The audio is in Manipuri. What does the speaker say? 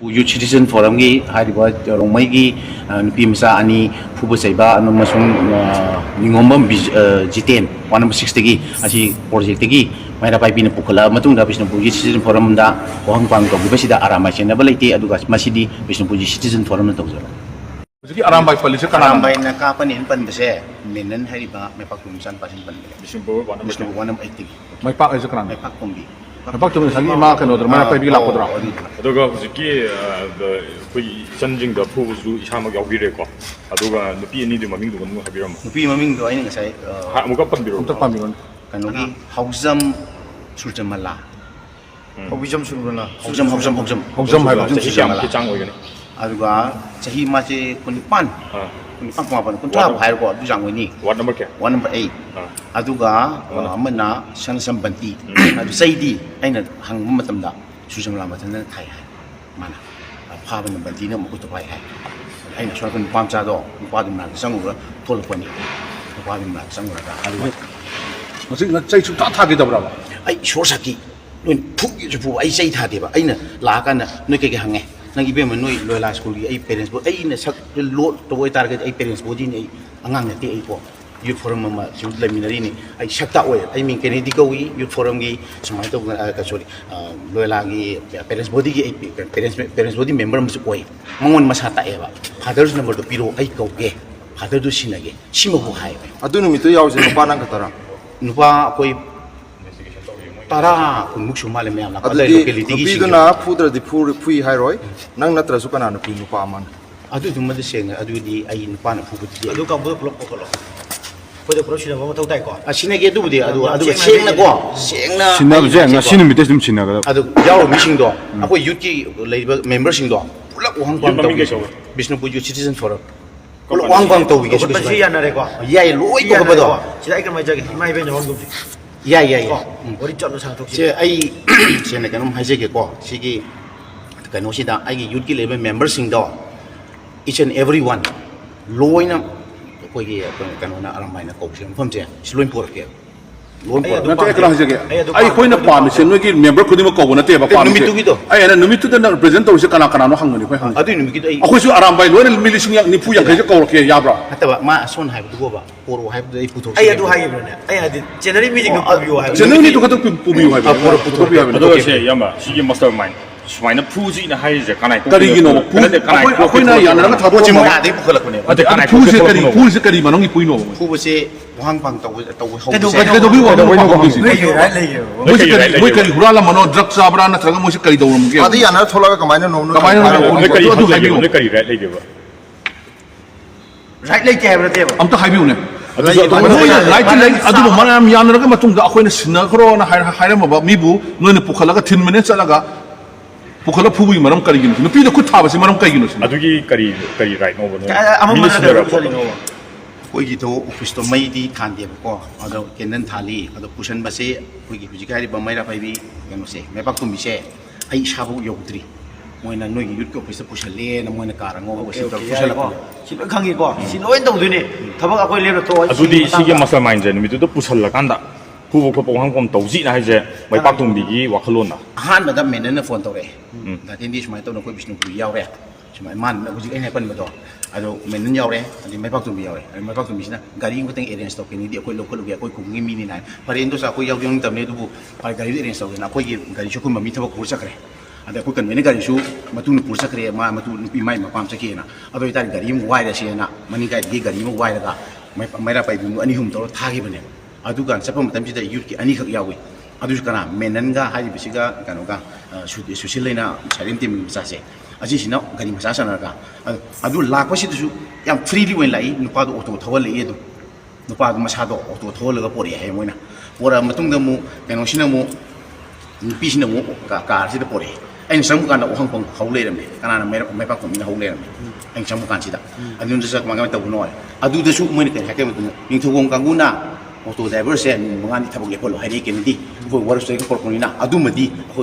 Youth Citizen Forum gi hariba rongmai gi nupi masa ani fuba saiba amasung ningombam jiten 1 gi asi project gi maira pai pina pukhala matung da Bishnupur Youth Citizen Forum da wahang pang ko gibasida aramai chena balai aduga masidi Bishnupur Youth Citizen Forum na tawjara Jadi arambai polisi kana arambai na ka panin pan bese menan hariba may pagtumsan pasin pan Bishnupur 180 mai pak ai kana may pagtumbi pak tum sagi ma kana dor mana pai bi lakodra aduga hujiki koi sanjing da phusu isama yaugire ko aduga nupi ani de maming du nu habiram nupi maming do aini ngasai ha muka panbiro umtak pamiron kanogi hauzam sulchamala Hobijam suruna. hauzam hai jahi jam ki chang oigani aduga chahi ma che kunipan kumapan kuntra hai ko du jang ni ward number ke 1 number 8 aduga amana sang sambanti adu saidi aina hang matamda sulchamala matana thai hai mana phaba nambanti na mu to pai hai aina swa kun pam cha do pa dum na sangura thol pani pa dum na sangura ka aduga masih na chai chu ta gi dabra ai shor saki noi phuk ju pu ai chai tha de ba ai na la ka na noi ke hange nang ibe man noi loyal school gi ai parents bo ai na sak lo to boy target ai parents bo din ai angang na te ai po youth forum ma ju laminari ni ai sakta oi ai min kennedy ko wi youth forum gi smai to ka sorry loyal gi parents body gi ai parents body member ma oi mangon ma sa ta e ba fathers number to piro ai ko ge father do sinage sima bu hai Adu numito yawse nupa nang katara. nupa koi tara kun muksu male me amna kadai Adu locality gi nupi singa duna pudra di pui hairoi nang natra sukana nupi nupa aman. adu dum de senga adu di ai nupa na fu di Adu ka bu blok ko lo. Ko de professional mo tau tai ko. asine ge du di adu sengna ko sengna sinna je nga sinu mite sim sinna ga adu yaw missing do akoi youth ki leiba member sing do pulak wang pang Maming ge taw sawa. Bishnupur Youth Citizen Forum pulak wang pang taw ge Ko ba si yan na re ko. yai loi ko ba do Sila ikan mai jagi mai ben hon gum. yai Ko. Ori chot no sang thok si. se ai se na kanum haije ge ko sigi kano sida ai gi youth ki leiba member sing do each and every one loina koi gi kano na aramai na ko sem pham je sloin por ke loin por na te kra hage ai khoina pam se no gi member khudi ma ko na te ba pam numitu gi do. ai na numitu da represent to se kana kana no hangani khoi hang adu ni mi gi ai akhoi su arambai loina milising yak ni pu yak je ko ke ya bra hataba ma son hai du ba poro hai du ai puthok Ai adu hai bro ne. Ai adi generally meeting ko biu hai. je ni to ka to pu bi hai poro puthok bi hai aduga se yamba sigi mastermind sumaina phuji na hai je kanai kari gi no pu akhoi na ya na ka tha Pochi to mo ma ade pukhala kune ate kanai pu se kari manong gi puino fu bo se wang pang taw ho Kedu se ka do bi wa ko ko si Lei ge right lei ge. moi kari hurala mano drug sabra na traga moi kari do mo ge Adi yana tholaga kamaina nomnu. Kamaina nomnu. ne kari adu adu hai bi ne kari right lege ba Right lei ke bro te ba. amta hai bi ne adu noi right like adu mana am yan raga matung da akhoi na sinna khro na haira ma mi bu noi ne pukhala ga 10 minutes alaga pukhala phubi maram kari gi no pi da khut thaba se maram kai gi no adugi kari right no no Ama mana da ko no. koi gi to office to mai di khan de ko ado kenan thali ado pusan ba se koi gi huji kari ba mai ra pai bi gano se me pak tu mi se ai sabu yogdri moi na noi gi yut ko office pusan le na moi na karango ba se pusan la ko Si lo khangi ko. Si lo en tau du ni. Thabak akoi le to. adudi sigi mastermind je nimitu to pusalla kanda phubo ko pong kom tawji na hai je mai paktung bi gi wakhalon na han ba da menen na phone tawre da tin di smai to no koi Bishnupur yaw re smai man na huji ai ne pan ba do ado menen yaw re adi mai pak tu bi yaw re mai pak tu bi sina gari ko teng arrange to keni di koi local bi koi ku ngi mi ni na pare ndo sa koi yaw ding tam ne du par gari arrange to na koi gi gari chu ku mami thaba kur sakre ada ko kan mene gari chu matu nu pur sakre ma matu nu pi mai ma pam sakhe na ado itar gari mu wai da se na mani ga gi gari mu wai da mai ra pai bu ani hum to tha gi bane adu kan sapam tam ji da youth ki ani khak yawi adu kana menan ga haji bisiga kanu ga social lena sarim tim sa se aji sina gari masa sana ga adu lakwa si du yam freely wen lai nupa do auto thawal le du nupa do masa do auto thawal ga pori he moina pora matung da mu kanu sina mu nupi sina mu ka si da pori ai samu kan da ohang pang haule ram le kana mai pa ko mi haule ram ai samu kan si da adu da sa ma ga ta bu no adu da su mo ni ka ke mu ni thu gong kanguna auto driver se mangani thabak le polo hari kennedy ko war se ko ko ni na adu madi ko